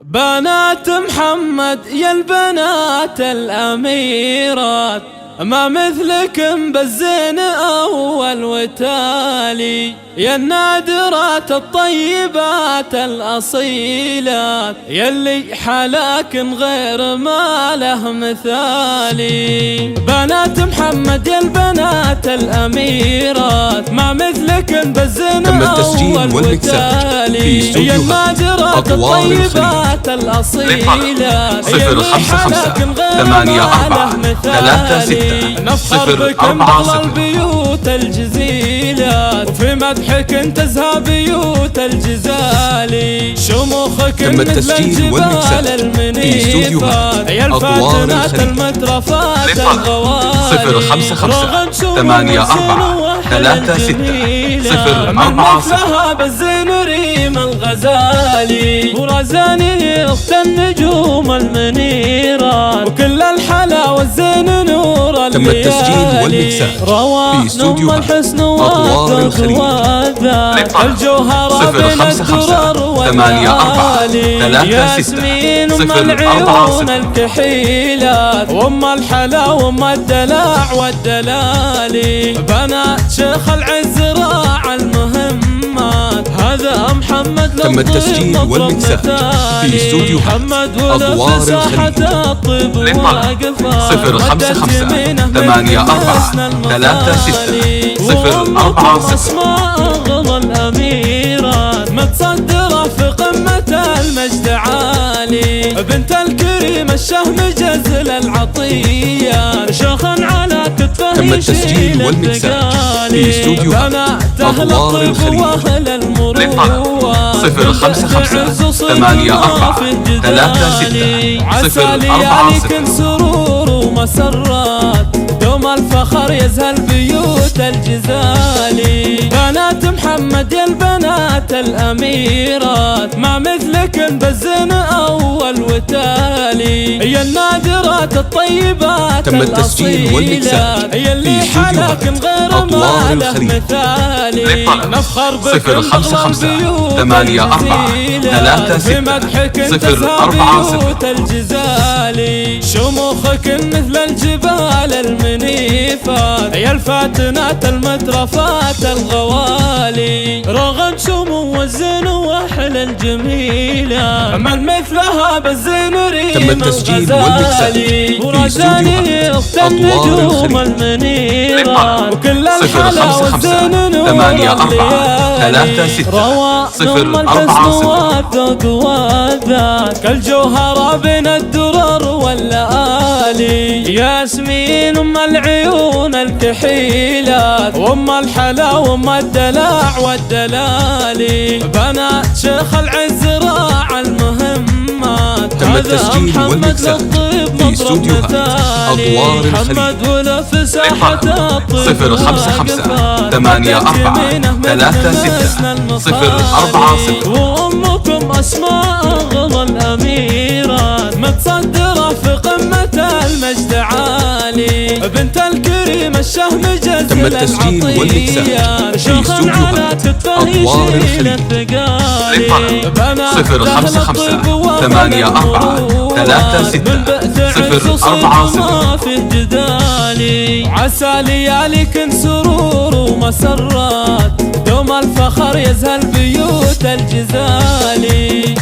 بنات محمد يا البنات الأميرات، ما مثلكم بالزين أول وتالي، يا النادرات الطيبات الأصيلات، يلي حلاكن غير ما له مثالي. بنات محمد يا البنات الأميرات، ما مثلكن بالزين أول وتالي، يا النادرات الطيبات الأصيلات، يلي حلاكن غير ما له مثالي. نفخر بكم أغلى البيوت الجزيلات، وفي مدحكن تزهى بيوت الجزالي، شموخكن مثل الجبال المنيفات، يا الفاتنات المترفات الغوالي. 054-84-36-044 مثلها بالزين ريم الغزالي، ورزاني أخت النجوم المنيرات، وكل الحلا والزين نور. تم التسجيل والمكساج في استوديو الحسن أطوار الخليج. الجوهرة بين الدرر والليالي، ياسمين أم العيون الكحيلات، وأم الحلا وأم الدلع والدلالي، بنات شيخ العز راعى المهمات، هذا محمد. تم التسجيل والمكساج في استوديو أطوار الخليج. 055-84-36-044 أسماء أغلى الأميرات، متصدرة في قمة المجد عالي، بنت الكريم الشهم جزل العطية، شيخ على كتفه تم التسجيل والمكساج في استوديو أطوار الخليج. 055-84-36-044 سرور ومسرات، دوم الفخر يزهى البيوت الجزالي. بنات محمد يا البنات الأميرات، ما مثلكن بالزين أول وتالي، يا النادرات الطيبات تم التسجيل والمكساج يلي حلاكن غير ما له مثالي. نفخر بكم أغلى البيوت الجزيلات، في مدحكن تزهى بيوت الجزالي، شموخكن مثل الجبال المنيفات، يا الفاتنات المترفات الغوالي، رغم سمو الزين واحلى الجميلة، من مثلها بالزين ريم تم التسجيل والمكساج في ورزاني أخت النجوم المنيرات، وكل الحلا والزين نور الليالي، روان الحسن والذوق والذات، كالجوهرة بين الدرر واللآلي، ياسمين أم العيون الكحيلات، وأم الحلا وأم الدلع والدلالي، بنات شيخ العز راعى المهمات، تم التسجيل والمكساج في استوديو أطوار الخليج. 055-84-36-044 وأمكم أسماء أغلى الأميرات، متصدرة في قمة المجد عالي، بنت الكريم الشهم جزل تم التسجيل والمكساج في استوديو أطوار الخليج. 055-84-36-044 في جدالي، عسى لياليكن سرور ومسرات، دوم الفخر يزهى البيوت الجزالي.